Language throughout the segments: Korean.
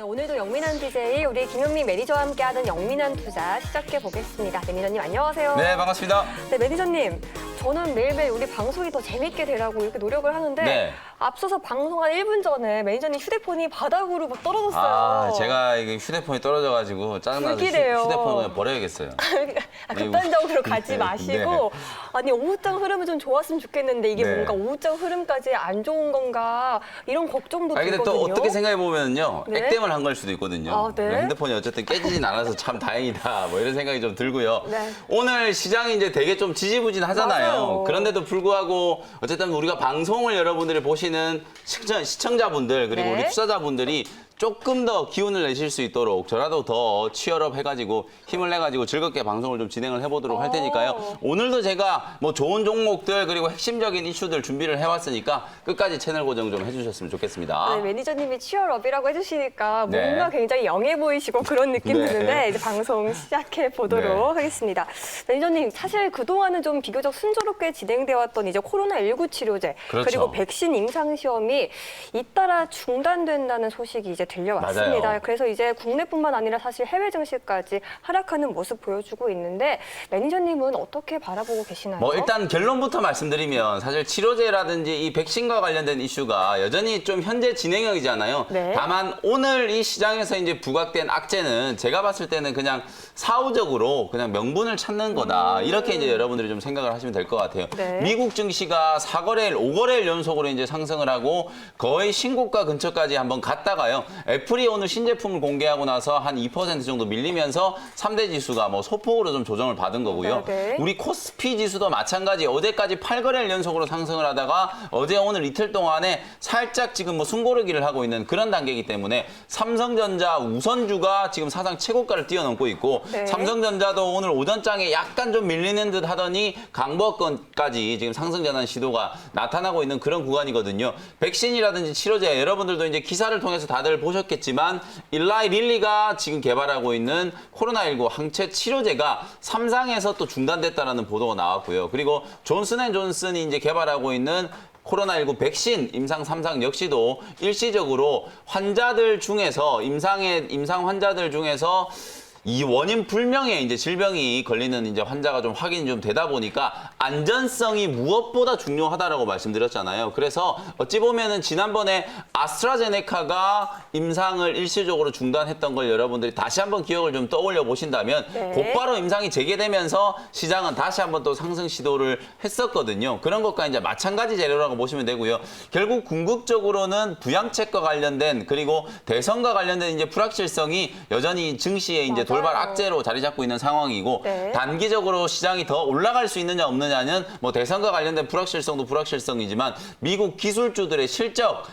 오늘도 영민한 DJ 우리 김영민 매니저와 함께하는 영민한 투자 시작해 보겠습니다. 매니저님 안녕하세요. 네, 반갑습니다. 네, 매니저님. 저는 매일매일 우리 방송이 더 재밌게 되라고 이렇게 노력을 하는데 네. 앞서서 방송 한 1분 전에 매니저님 휴대폰이 바닥으로 막 떨어졌어요. 아, 제가 이게 휴대폰이 떨어져가지고 짜증나서 불길해요. 휴대폰을 그냥 버려야겠어요. 극단적으로 가지 마시고 네. 아니 오후장 흐름은 좀 좋았으면 좋겠는데 이게 네. 뭔가 오후장 흐름까지 안 좋은 건가 이런 걱정도 아니, 근데 들거든요. 또 어떻게 생각해 보면요, 네. 액땜을 한 걸 수도 있거든요. 아, 네? 핸드폰이 어쨌든 깨지진 않아서 참 다행이다, 뭐 이런 생각이 좀 들고요. 네. 오늘 시장이 이제 되게 좀 지지부진하잖아요. 맞아요. 그런데도 불구하고 어쨌든 우리가 방송을 여러분들이 보시는 시청자분들 그리고 네. 우리 투자자분들이 조금 더 기운을 내실 수 있도록 저라도 더 치열업 해가지고 힘을 내가지고 즐겁게 방송을 좀 진행을 해보도록 할 테니까요. 오늘도 제가 뭐 좋은 종목들 그리고 핵심적인 이슈들 준비를 해왔으니까 끝까지 채널 고정 좀 해주셨으면 좋겠습니다. 네, 매니저님이 치열업이라고 해주시니까 네. 뭔가 굉장히 영해 보이시고 그런 느낌 네. 드는데 이제 방송 시작해 보도록 하겠습니다. 매니저님 사실 그동안은 좀 비교적 순조롭게 진행돼 왔던 이제 코로나19 치료제 그렇죠. 그리고 백신 임상 시험이 잇따라 중단된다는 소식이 이제 들려왔습니다. 맞아요. 그래서 이제 국내뿐만 아니라 사실 해외 증시까지 하락하는 모습 보여주고 있는데 매니저님은 어떻게 바라보고 계시나요? 뭐 일단 결론부터 말씀드리면 사실 치료제라든지 이 백신과 관련된 이슈가 여전히 좀 현재 진행형이잖아요. 네. 다만 오늘 이 시장에서 이제 부각된 악재는 제가 봤을 때는 그냥 사후적으로 그냥 명분을 찾는 거다. 이렇게 이제 여러분들이 좀 생각을 하시면 될 것 같아요. 네. 미국 증시가 4거래일, 5거래일 연속으로 이제 상승을 하고 거의 신고가 근처까지 한번 갔다가요. 애플이 오늘 신제품을 공개하고 나서 한 2% 정도 밀리면서 3대 지수가 뭐 소폭으로 좀 조정을 받은 거고요. 네. 우리 코스피 지수도 마찬가지 어제까지 8거래일 연속으로 상승을 하다가 어제 오늘 이틀 동안에 살짝 지금 뭐 숨고르기를 하고 있는 그런 단계이기 때문에 삼성전자 우선주가 지금 사상 최고가를 뛰어넘고 있고 네. 삼성전자도 오늘 오전장에 약간 좀 밀리는 듯 하더니 강보권까지 지금 상승 전환 시도가 나타나고 있는 그런 구간이거든요. 백신이라든지 치료제 여러분들도 이제 기사를 통해서 다들 보셨겠지만 일라이 릴리가 지금 개발하고 있는 코로나19 항체 치료제가 삼상에서 또 중단됐다라는 보도가 나왔고요. 그리고 존슨앤존슨이 이제 개발하고 있는 코로나19 백신 임상 3상 역시도 일시적으로 환자들 중에서 임상 환자들 중에서 이 원인 불명의 이제 질병이 걸리는 이제 환자가 좀 확인이 좀 되다 보니까 안전성이 무엇보다 중요하다라고 말씀드렸잖아요. 그래서 어찌 보면은 지난번에 아스트라제네카가 임상을 일시적으로 중단했던 걸 여러분들이 다시 한번 기억을 좀 떠올려 보신다면 네. 곧바로 임상이 재개되면서 시장은 다시 한번 또 상승 시도를 했었거든요. 그런 것과 이제 마찬가지 재료라고 보시면 되고요. 결국 궁극적으로는 부양책과 관련된 그리고 대선과 관련된 이제 불확실성이 여전히 증시에 이제 돌발 맞아요. 악재로 자리 잡고 있는 상황이고 네. 단기적으로 시장이 더 올라갈 수 있느냐 없느냐는 뭐 대선과 관련된 불확실성도 불확실성이지만 미국 기술주들의 실적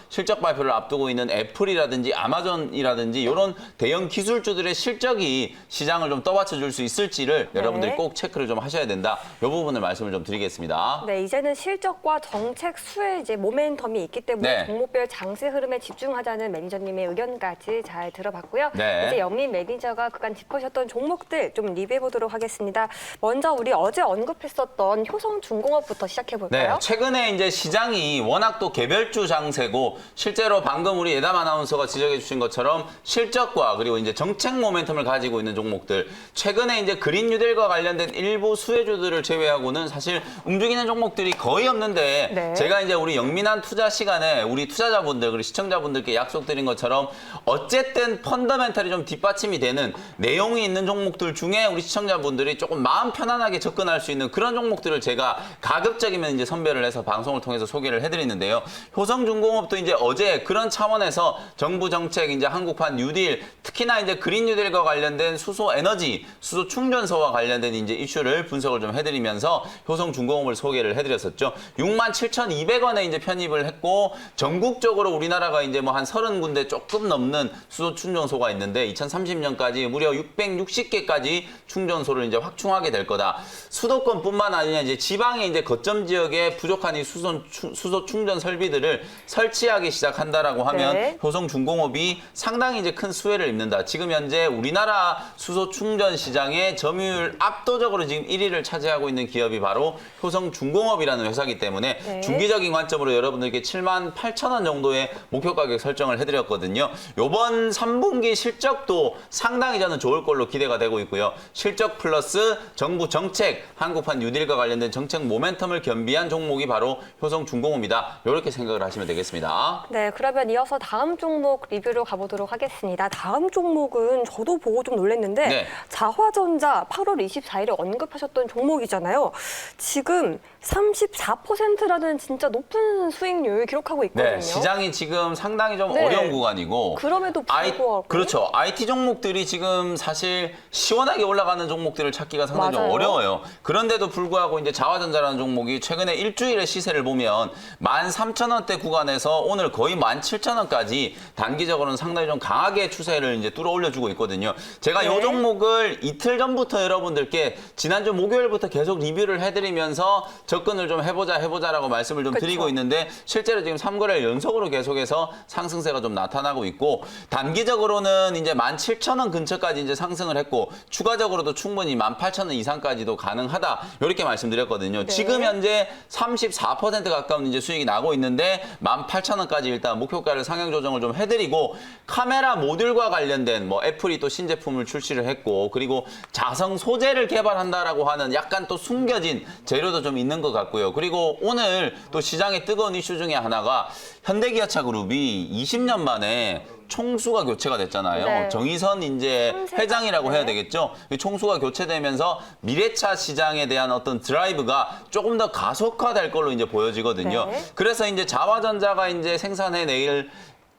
발표를 앞두고 있는 애플이라든지 아마존이라든지 이런 대형 기술주들의 실적이 시장을 좀 떠받쳐줄 수 있을지를 네. 여러분들이 꼭 체크를 좀 하셔야 된다. 이 부분을 말씀을 좀 드리겠습니다. 네, 이제는 실적과 정책 수에 이제 모멘텀이 있기 때문에 네. 종목별 장세 흐름에 집중하자는 매니저님의 의견까지 잘 들어봤고요. 네. 이제 영민 매니저가 그간 짚으셨던 종목들 좀 리뷰해 보도록 하겠습니다. 먼저 우리 어제 언급했었던 효성중공업부터 시작해 네, 볼까요? 최근에 이제 시장이 워낙 또 개별주 장세고 실제로 방금 우리 예담 아나운서가 지적해 주신 것처럼 실적과 그리고 이제 정책 모멘텀을 가지고 있는 종목들 최근에 이제 그린 뉴딜과 관련된 일부 수혜주들을 제외하고는 사실 움직이는 종목들이 거의 없는데 네. 제가 이제 우리 영민한 투자 시간에 우리 투자자분들 그리고 시청자분들께 약속드린 것처럼 어쨌든 펀더멘탈이 좀 뒷받침이 되는 내용이 있는 종목들 중에 우리 시청자분들이 조금 마음 편안하게 접근할 수 있는 그런 종목들을 제가 가급적이면 이제 선별을 해서 방송을 통해서 소개를 해드리는데요. 효성중공업도 이제 어제 그런 차원에서 정부 정책 이제 한국판 뉴딜 특히나 이제 그린 뉴딜과 관련된 수소 에너지, 수소 충전소와 관련된 이제 이슈를 분석을 좀 해드리면서 효성중공업을 소개를 해드렸었죠. 67,200원에 이제 편입을 했고 전국적으로 우리나라가 이제 뭐 한 30군데 조금 넘는 수소 충전소가 있는데 2030년까지 무려 660개까지 충전소를 이제 확충하게 될 거다. 수도권뿐만 아니라 이제 지방의 이제 거점 지역에 부족한 이 수소 충전 설비들을 설치하기 시작한다라고 하면 네. 효성중공업이 상당히 이제 큰 수혜를 입는다. 지금 현재 우리나라 수소 충전 시장의 점유율 압도적으로 지금 1위를 차지하고 있는 기업이 바로 효성중공업이라는 회사이기 때문에 네. 중기적인 관점으로 여러분들께 78,000원 정도의 목표 가격 설정을 해드렸거든요. 이번 3분기 실적도 상당히 저는 좋을 걸로 기대가 되고 있고요. 실적 플러스 정부 정책, 한국판 뉴딜과 관련된 정책 모멘텀을 겸비한 종목이 바로 효성중공업이다. 이렇게 생각을 하시면 되겠습니다. 네, 그러면 이어서 다음 종목 리뷰로 가보도록 하겠습니다. 다음 종목은 저도 보고 좀 놀랐는데 네. 자화전자 8월 24일에 언급하셨던 종목이잖아요. 지금 34%라는 진짜 높은 수익률 기록하고 있거든요. 네, 시장이 지금 상당히 좀 네. 어려운 구간이고 그럼에도 불구하고 그렇죠. IT 종목들이 지금 사실 시원하게 올라가는 종목들을 찾기가 상당히 좀 맞아요. 어려워요. 그런데도 불구하고 이제 자화전자라는 종목이 최근에 일주일의 시세를 보면 13,000원대 구간에서 오늘 거의 17,000원까지 단기적으로는 상당히 좀 강하게 추세를 이제 뚫어 올려주고 있거든요. 제가 네. 이 종목을 이틀 전부터 여러분들께 지난주 목요일부터 계속 리뷰를 해드리면서 접근을 좀 해보자라고 말씀을 좀 그쵸. 드리고 있는데 실제로 지금 3거래일 연속으로 계속해서 상승세가 좀 나타나고 있고 단기적으로는 이제 17,000원 근처까지 이제 상승을 했고 추가적으로도 충분히 18,000원 이상까지도 가능하다 이렇게 말씀드렸거든요. 네. 지금 현재 34% 가까운 이제 수익이 나고 있는데 18,000원까지 일단 목표가를 상향 조정을 좀 해드리고 카메라 모듈과 관련된 뭐 애플이 또 신제품을 출시를 했고 그리고 자성 소재를 개발한다라고 하는 약간 또 숨겨진 재료도 좀 있는 것 같고요. 그리고 오늘 또 시장의 뜨거운 이슈 중에 하나가 현대기아차 그룹이 20년 만에 총수가 교체가 됐잖아요. 네. 정의선 이제 참새가. 회장이라고 네. 해야 되겠죠. 이 총수가 교체되면서 미래차 시장에 대한 어떤 드라이브가 조금 더 가속화될 걸로 이제 보여지거든요. 네. 그래서 이제 자화전자가 이제 생산해낼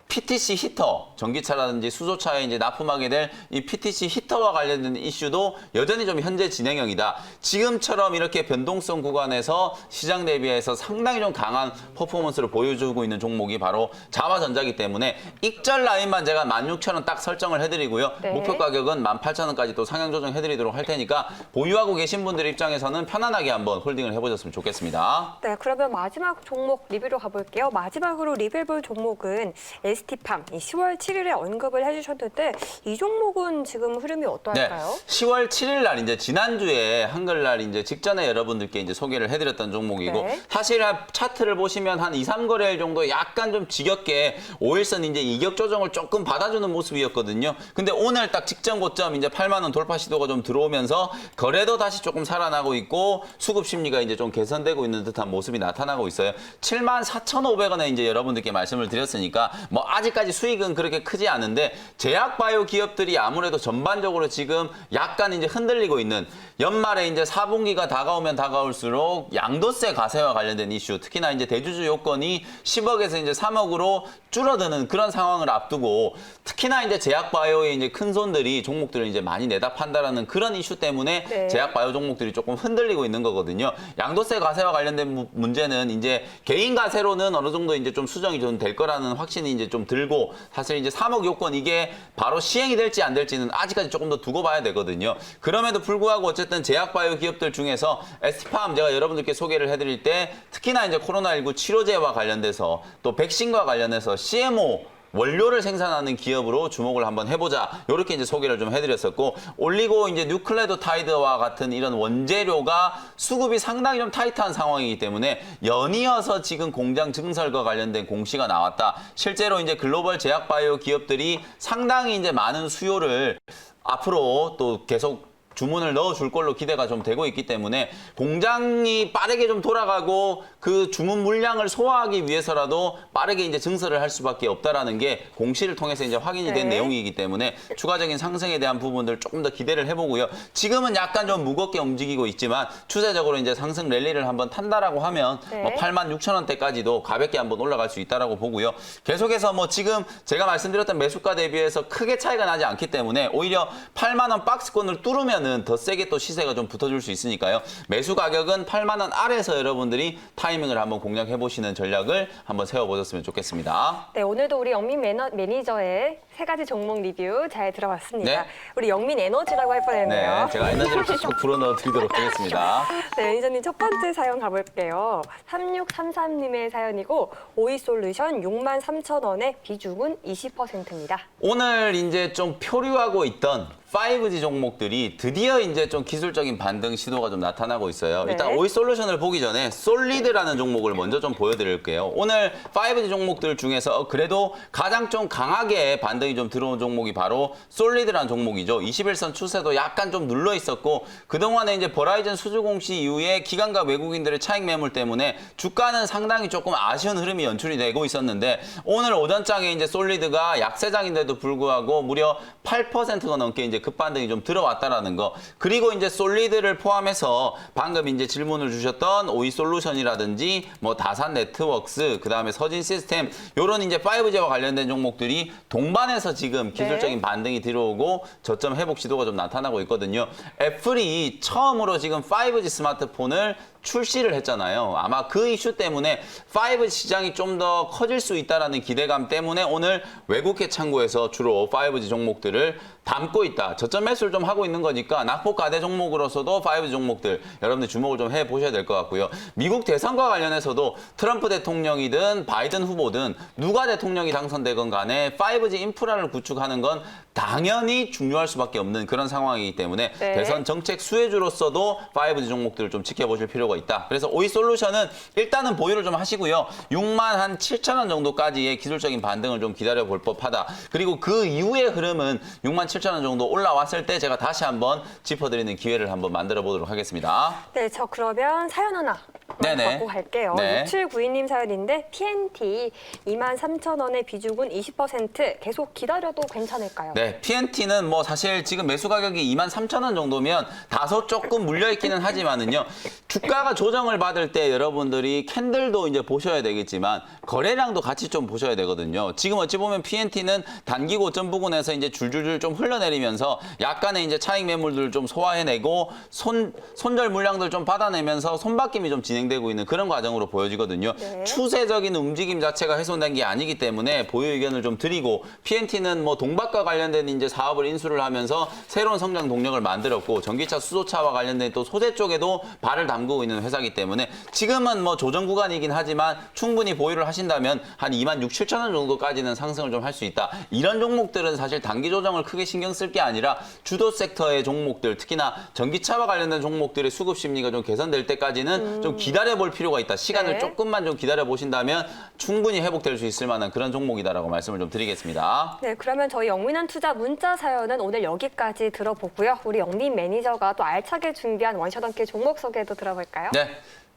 PTC 히터, 전기차라든지 수소차에 이제 납품하게 될 이 PTC 히터와 관련된 이슈도 여전히 좀 현재 진행형이다. 지금처럼 이렇게 변동성 구간에서 시장 대비해서 상당히 좀 강한 퍼포먼스를 보여주고 있는 종목이 바로 자화전자이기 때문에 익절 라인만 제가 16,000원 딱 설정을 해드리고요. 네. 목표 가격은 18,000원까지 또 상향 조정해드리도록 할 테니까 보유하고 계신 분들 입장에서는 편안하게 한번 홀딩을 해보셨으면 좋겠습니다. 네, 그러면 마지막 종목 리뷰로 가볼게요. 마지막으로 리뷰해볼 종목은 ST팜 10월 7일에 언급을 해주셨는데 이 종목은 지금 흐름이 어떠할까요? 네, 10월 7일 날 이제 지난주에 한글날 이제 직전에 여러분들께 이제 소개를 해드렸던 종목이고 네. 사실 차트를 보시면 한 2, 3거래일 정도 약간 좀 지겹게 5일선 이제 이격 조정을 조금 받아주는 모습이었거든요. 근데 오늘 딱 직전 고점 이제 8만 원 돌파 시도가 좀 들어오면서 거래도 다시 조금 살아나고 있고 수급 심리가 이제 좀 개선되고 있는 듯한 모습이 나타나고 있어요. 74,500원에 이제 여러분들께 말씀을 드렸으니까 뭐 아직까지 수익은 그렇게 크지 않은데 제약 바이오 기업들이 아무래도 전반적으로 지금 약간 이제 흔들리고 있는 연말에 이제 4분기가 다가오면 다가올수록 양도세 과세와 관련된 이슈, 특히나 이제 대주주 요건이 10억에서 이제 3억으로 줄어드는 그런 상황을 앞두고 특히나 이제 제약 바이오의 이제 큰 손들이 종목들을 이제 많이 내다 판다라는 그런 이슈 때문에 네. 제약 바이오 종목들이 조금 흔들리고 있는 거거든요. 양도세 과세와 관련된 문제는 이제 개인 과세로는 어느 정도 이제 좀 수정이 좀 될 거라는 확신이 이제 좀 들고 사실 이제 3억 요건 이게 바로 시행이 될지 안 될지는 아직까지 조금 더 두고 봐야 되거든요. 그럼에도 불구하고 어쨌든 제약 바이오 기업들 중에서 ST팜 제가 여러분들께 소개를 해드릴 때 특히나 이제 코로나19 치료제와 관련돼서 또 백신과 관련해서 CMO 원료를 생산하는 기업으로 주목을 한번 해보자. 이렇게 이제 소개를 좀 해드렸었고, 올리고 이제 뉴클레도타이드와 같은 이런 원재료가 수급이 상당히 좀 타이트한 상황이기 때문에 연이어서 지금 공장 증설과 관련된 공시가 나왔다. 실제로 이제 글로벌 제약 바이오 기업들이 상당히 이제 많은 수요를 앞으로 또 계속 주문을 넣어줄 걸로 기대가 좀 되고 있기 때문에 공장이 빠르게 좀 돌아가고 그 주문 물량을 소화하기 위해서라도 빠르게 이제 증설을 할 수밖에 없다라는 게 공시를 통해서 이제 확인이 된 네. 내용이기 때문에 추가적인 상승에 대한 부분들 조금 더 기대를 해보고요. 지금은 약간 좀 무겁게 움직이고 있지만 추세적으로 이제 상승 랠리를 한번 탄다라고 하면 네. 뭐 86,000원대까지도 가볍게 한번 올라갈 수 있다라고 보고요. 계속해서 뭐 지금 제가 말씀드렸던 매수가 대비해서 크게 차이가 나지 않기 때문에 오히려 8만 원 박스권을 뚫으면 되면은 더 세게 또 시세가 좀 붙어줄 수 있으니까요. 매수 가격은 8만 원 아래에서 여러분들이 타이밍을 한번 공략해 보시는 전략을 한번 세워보셨으면 좋겠습니다. 네, 오늘도 우리 영민 매니저의 세 가지 종목 리뷰 잘 들어봤습니다. 네. 우리 영민 에너지라고 할 뻔했네요. 네, 제가 에너지를 쭉 불어넣어드리도록 하겠습니다. 네, 매니저님 첫 번째 사연 가볼게요. 3633님의 사연이고 오이솔루션 63,000원에 비중은 20%입니다. 오늘 이제 좀 표류하고 있던 5G 종목들이 드디어 이제 좀 기술적인 반등 시도가 좀 나타나고 있어요. 네. 일단 오이솔루션을 보기 전에 솔리드라는 종목을 먼저 좀 보여드릴게요. 오늘 5G 종목들 중에서 그래도 가장 좀 강하게 반등이 좀 들어온 종목이 바로 솔리드라는 종목이죠. 21선 추세도 약간 좀 눌러 있었고 그동안에 이제 버라이즌 수주 공시 이후에 기관과 외국인들의 차익 매물 때문에 주가는 상당히 조금 아쉬운 흐름이 연출이 되고 있었는데 오늘 오전장에 이제 솔리드가 약세장인데도 불구하고 무려 8%가 넘게 이제 급반등이 좀 들어왔다라는 거. 그리고 이제 솔리드를 포함해서 방금 이제 질문을 주셨던 오이솔루션이라든지 뭐 다산 네트워크스, 그다음에 서진 시스템 요런 이제 5G와 관련된 종목들이 동반해서 지금 기술적인 반등이 들어오고 저점 회복 시도가 좀 나타나고 있거든요. 애플이 처음으로 지금 5G 스마트폰을 출시를 했잖아요. 아마 그 이슈 때문에 5G 시장이 좀 더 커질 수 있다는 기대감 때문에 오늘 외국계 창구에서 주로 5G 종목들을 담고 있다. 저점 매수를 좀 하고 있는 거니까 낙폭 가대 종목으로서도 5G 종목들 여러분들 주목을 좀 해보셔야 될 것 같고요. 미국 대선과 관련해서도 트럼프 대통령이든 바이든 후보든 누가 대통령이 당선되건 간에 5G 인프라를 구축하는 건 당연히 중요할 수밖에 없는 그런 상황이기 때문에 네. 대선 정책 수혜주로서도 5G 종목들을 좀 지켜보실 필요가 있다. 그래서 오이솔루션은 일단은 보유를 좀 하시고요. 67,000원 정도까지의 기술적인 반등을 좀 기다려볼 법하다. 그리고 그 이후의 흐름은 67,000원 정도 올라왔을 때 제가 다시 한번 짚어드리는 기회를 한번 만들어 보도록 하겠습니다. 네, 저 그러면 사연 하나 네네. 갖고 갈게요. 네. 6792님 사연인데 TNT 23,000원의 비중은 20% 계속 기다려도 괜찮을까요? 네, TNT는 뭐 사실 지금 매수 가격이 23,000원 정도면 다소 조금 물려있기는 하지만은요. 주가가 조정을 받을 때 여러분들이 캔들도 이제 보셔야 되겠지만 거래량도 같이 좀 보셔야 되거든요. 지금 어찌 보면 PNT는 단기 고점 부근에서 이제 줄줄줄 좀 흘러내리면서 약간의 이제 차익 매물들 좀 소화해내고 손절 물량들 좀 받아내면서 손바뀜이 좀 진행되고 있는 그런 과정으로 보여지거든요. 네. 추세적인 움직임 자체가 훼손된 게 아니기 때문에 보유 의견을 좀 드리고 PNT는 뭐 동박과 관련된 이제 사업을 인수를 하면서 새로운 성장 동력을 만들었고 전기차 수소차와 관련된 또 소재 쪽에도 발을 담그고 있는 회사이기 때문에 지금은 뭐 조정 구간이긴 하지만 충분히 보유를 하신다면 한 26,000원 정도까지는 상승을 좀 할 수 있다. 이런 종목들은 사실 단기 조정을 크게 신경 쓸 게 아니라 주도 섹터의 종목들 특히나 전기차와 관련된 종목들의 수급 심리가 좀 개선될 때까지는 좀 기다려 볼 필요가 있다. 시간을 네. 조금만 좀 기다려 보신다면 충분히 회복될 수 있을 만한 그런 종목이다라고 말씀을 좀 드리겠습니다. 네, 그러면 저희 영민한 투자 문자 사연은 오늘 여기까지 들어보고요. 우리 영민 매니저가 또 알차게 준비한 원샷 원킬 종목 소개도 들어볼까요? 네.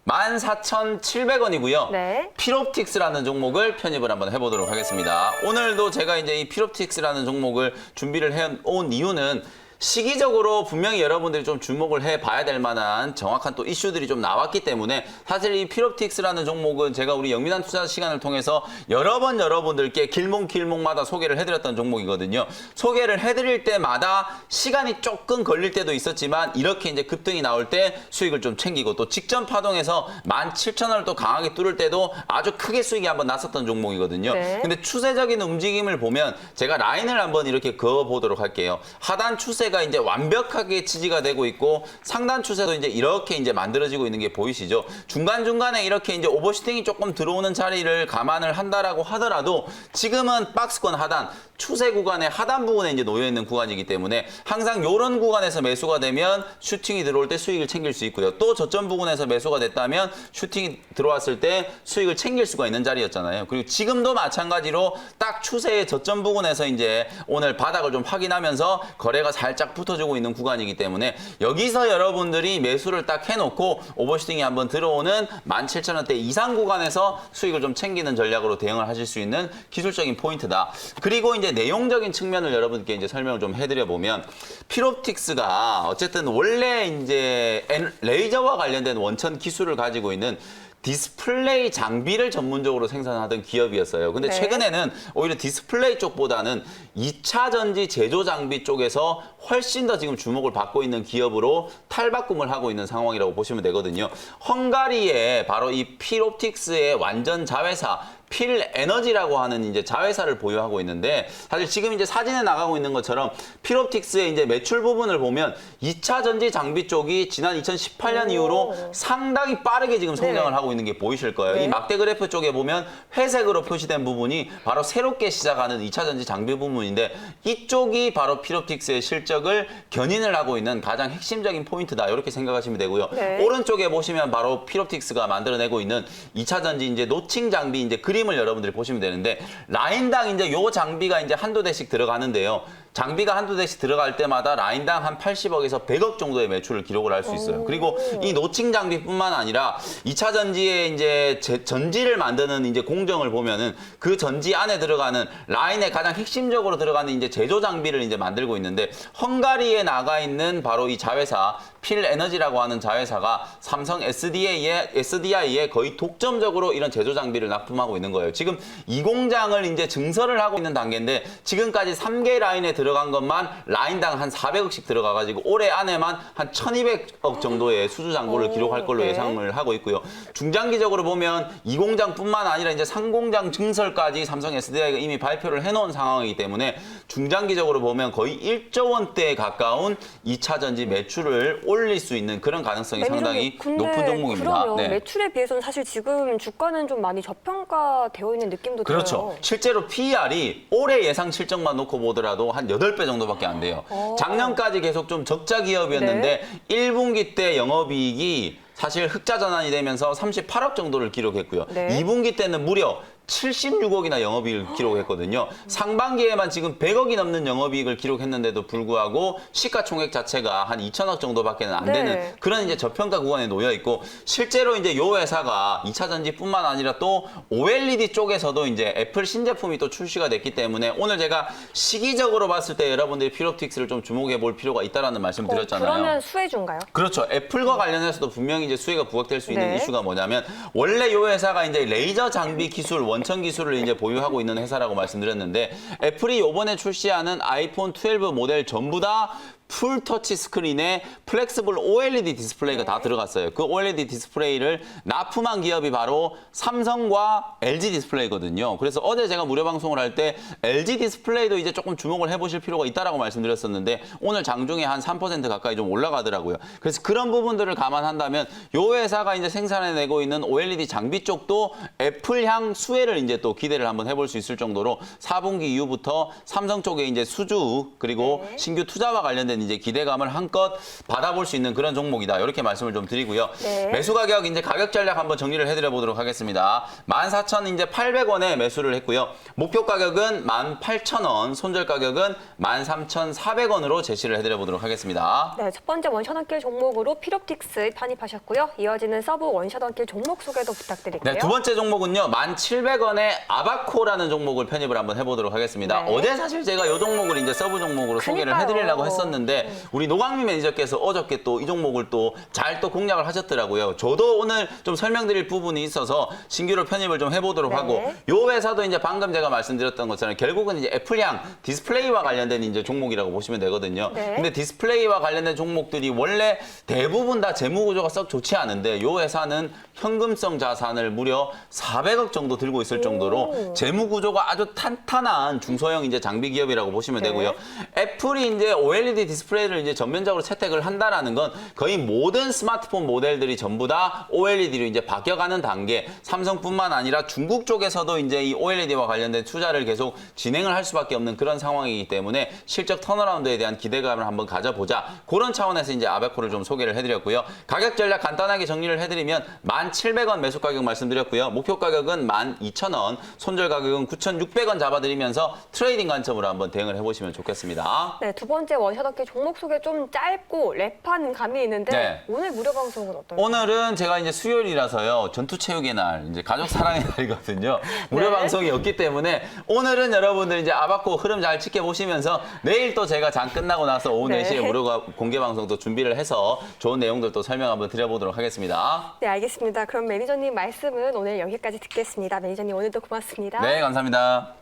14,700원이고요. 네. 필옵틱스라는 종목을 편입을 한번 해보도록 하겠습니다. 오늘도 제가 이제 이 필옵틱스라는 종목을 준비를 해온 이유는 시기적으로 분명히 여러분들이 좀 주목을 해봐야 될 만한 정확한 또 이슈들이 좀 나왔기 때문에 사실 이 필옵틱스라는 종목은 제가 우리 영민한 투자 시간을 통해서 여러 번 여러분들께 길목마다 소개를 해드렸던 종목이거든요. 소개를 해드릴 때마다 시간이 조금 걸릴 때도 있었지만 이렇게 이제 급등이 나올 때 수익을 좀 챙기고 또 직전 파동에서 17,000원을 또 강하게 뚫을 때도 아주 크게 수익이 한번 났었던 종목이거든요. 네. 근데 추세적인 움직임을 보면 제가 라인을 한번 이렇게 그어보도록 할게요. 하단 추세가 이제 완벽하게 지지가 되고 있고 상단 추세도 이제 이렇게 이제 만들어지고 있는 게 보이시죠? 중간중간에 이렇게 이제 오버슈팅이 조금 들어오는 자리를 감안을 한다라고 하더라도 지금은 박스권 하단 추세 구간의 하단 부분에 이제 놓여 있는 구간이기 때문에 항상 이런 구간에서 매수가 되면 슈팅이 들어올 때 수익을 챙길 수 있고요. 또 저점 부분에서 매수가 됐다면 슈팅이 들어왔을 때 수익을 챙길 수가 있는 자리였잖아요. 그리고 지금도 마찬가지로 딱 추세의 저점 부분에서 이제 오늘 바닥을 좀 확인하면서 거래가 살짝 붙어주고 있는 구간이기 때문에 여기서 여러분들이 매수를 딱 해놓고 오버슈팅이 한번 들어오는 17,000원대 이상 구간에서 수익을 좀 챙기는 전략으로 대응을 하실 수 있는 기술적인 포인트다. 그리고 이제 내용적인 측면을 여러분께 이제 설명을 좀 해드려 보면 필옵틱스가 어쨌든 원래 이제 레이저와 관련된 원천 기술을 가지고 있는 디스플레이 장비를 전문적으로 생산하던 기업이었어요. 근데 네. 최근에는 오히려 디스플레이 쪽보다는 2차 전지 제조 장비 쪽에서 훨씬 더 지금 주목을 받고 있는 기업으로 탈바꿈을 하고 있는 상황이라고 보시면 되거든요. 헝가리의 바로 이 필옵틱스의 완전 자회사 필 에너지라고 하는 이제 자회사를 보유하고 있는데, 사실 지금 이제 사진에 나가고 있는 것처럼 필옵틱스의 이제 매출 부분을 보면 2차 전지 장비 쪽이 지난 2018년 이후로 상당히 빠르게 지금 성장을 네. 하고 있는 게 보이실 거예요. 네. 이 막대 그래프 쪽에 보면 회색으로 표시된 부분이 바로 새롭게 시작하는 2차 전지 장비 부분인데, 이쪽이 바로 필옵틱스의 실적을 견인을 하고 있는 가장 핵심적인 포인트다, 이렇게 생각하시면 되고요. 네. 오른쪽에 보시면 바로 필옵틱스가 만들어내고 있는 2차 전지 이제 노칭 장비 이제 그림을 여러분들이 보시면 되는데, 라인당 이제 요 장비가 이제 한두 대씩 들어가는데요. 장비가 한두 대씩 들어갈 때마다 라인당 한 80억에서 100억 정도의 매출을 기록을 할 수 있어요. 그리고 이 노칭 장비뿐만 아니라 2차 전지에 이제 전지를 만드는 이제 공정을 보면은 그 전지 안에 들어가는 라인에 가장 핵심적으로 들어가는 이제 제조 장비를 이제 만들고 있는데, 헝가리에 나가 있는 바로 이 자회사 필 에너지라고 하는 자회사가 삼성 SDI에 거의 독점적으로 이런 제조 장비를 납품하고 있는 거예요. 지금 이 공장을 이제 증설을 하고 있는 단계인데, 지금까지 3개 라인에 들어간 것만 라인당 한 400억씩 들어가가지고 올해 안에만 한 1200억 정도의 수주 잔고를 기록할 걸로 네. 예상을 하고 있고요. 중장기적으로 보면 이 공장뿐만 아니라 이제 상공장 증설까지 삼성 SDI가 이미 발표를 해놓은 상황이기 때문에 중장기적으로 보면 거의 1조 원대에 가까운 2차 전지 매출을 올릴 수 있는 그런 가능성이 상당히 근데 높은 종목입니다. 그러면 네. 매출에 비해서는 사실 지금 주가는 좀 많이 저평가되어 있는 느낌도 그렇죠. 들어요. 실제로 PER이 올해 예상 실적만 놓고 보더라도 한 8배 정도밖에 안 돼요. 작년까지 계속 좀 적자 기업이었는데 1분기 때 영업이익이 사실 흑자 전환이 되면서 38억 정도를 기록했고요. 네. 2분기 때는 무려 76억이나 영업이익을 기록했거든요. 상반기에만 지금 100억이 넘는 영업이익을 기록했는데도 불구하고 시가총액 자체가 한 2천억 정도밖에는 안 되는 네. 그런 이제 저평가 구간에 놓여 있고, 실제로 이제 요 회사가 2차 전지뿐만 아니라 또 OLED 쪽에서도 이제 애플 신제품이 또 출시가 됐기 때문에 오늘 제가 시기적으로 봤을 때 여러분들이 필옵틱스를 좀 주목해 볼 필요가 있다라는 말씀 드렸잖아요. 그러면 수혜주인가요? 그렇죠. 애플과 관련해서도 분명히 이제 수혜가 부각될 수 있는 네. 이슈가 뭐냐면, 원래 이 회사가 이제 레이저 장비 기술, 원천 기술을 이제 보유하고 있는 회사라고 말씀드렸는데, 애플이 이번에 출시하는 아이폰 12 모델 전부 다 풀 터치 스크린에 플렉스블 OLED 디스플레이가 다 들어갔어요. 그 OLED 디스플레이를 납품한 기업이 바로 삼성과 LG 디스플레이거든요. 그래서 어제 제가 무료 방송을 할 때 LG 디스플레이도 이제 조금 주목을 해보실 필요가 있다라고 말씀드렸었는데, 오늘 장중에 한 3% 가까이 좀 올라가더라고요. 그래서 그런 부분들을 감안한다면 이 회사가 이제 생산해내고 있는 OLED 장비 쪽도 애플향 수혜를 이제 또 기대를 한번 해볼 수 있을 정도로 4분기 이후부터 삼성 쪽에 이제 수주 그리고 신규 투자와 관련된 이제 기대감을 한껏 받아볼 수 있는 그런 종목이다, 이렇게 말씀을 좀 드리고요. 네. 매수 가격 이제 가격 전략 한번 정리를 해드려 보도록 하겠습니다. 14,800원에 매수를 했고요. 목표 가격은 18,000원, 손절 가격은 13,400원으로 제시를 해드려 보도록 하겠습니다. 네, 첫 번째 원샷 원길 종목으로 필옵틱스 편입하셨고요. 이어지는 서브 원샷 원길 종목 소개도 부탁드릴게요. 네, 두 번째 종목은요, 1,700원에 아바코라는 종목을 편입을 한번 해보도록 하겠습니다. 네. 어제 사실 제가 이 종목을 이제 서브 종목으로 소개를 그러니까요. 해드리려고 했었는데, 우리 노광민 매니저께서 어저께 또 이 종목을 또 잘 또 공략을 하셨더라고요. 저도 오늘 좀 설명드릴 부분이 있어서 신규로 편입을 좀 해보도록 네. 하고, 요 회사도 이제 방금 제가 말씀드렸던 것처럼 결국은 이제 애플향 디스플레이와 관련된 이제 종목이라고 보시면 되거든요. 네. 근데 디스플레이와 관련된 종목들이 원래 대부분 다 재무 구조가 썩 좋지 않은데, 요 회사는 현금성 자산을 무려 400억 정도 들고 있을 정도로 재무 구조가 아주 탄탄한 중소형 이제 장비 기업이라고 보시면 네. 되고요. 애플이 이제 OLED 디스플레이를 이제 전면적으로 채택을 한다라는 건 거의 모든 스마트폰 모델들이 전부 다 OLED로 이제 바뀌어가는 단계. 삼성뿐만 아니라 중국 쪽에서도 이제 이 OLED와 관련된 투자를 계속 진행을 할 수밖에 없는 그런 상황이기 때문에 실적 턴어라운드에 대한 기대감을 한번 가져보자, 그런 차원에서 이제 아바코를 좀 소개를 해드렸고요. 가격 전략 간단하게 정리를 해드리면 1,700원 매수 가격 말씀드렸고요. 목표 가격은 12,000원, 손절 가격은 9,600원 잡아드리면서 트레이딩 관점으로 한번 대응을 해보시면 좋겠습니다. 네, 두 번째 원샷 원길 종목 소개 좀 짧고 랩한 감이 있는데 네. 오늘 무료 방송은 어떨까요? 오늘은 제가 이제 수요일이라서요. 전투체육의 날, 이제 가족 사랑의 날이거든요. 무료 네. 방송이 없기 때문에 오늘은 여러분들 이제 아바코 흐름 잘 지켜보시면서 내일 또 제가 장 끝나고 나서 오후 네. 4시에 무료 공개 방송도 준비를 해서 좋은 내용들 또 설명 한번 드려보도록 하겠습니다. 네, 알겠습니다. 그럼 매니저님 말씀은 오늘 여기까지 듣겠습니다. 매니저님 오늘도 고맙습니다. 네, 감사합니다.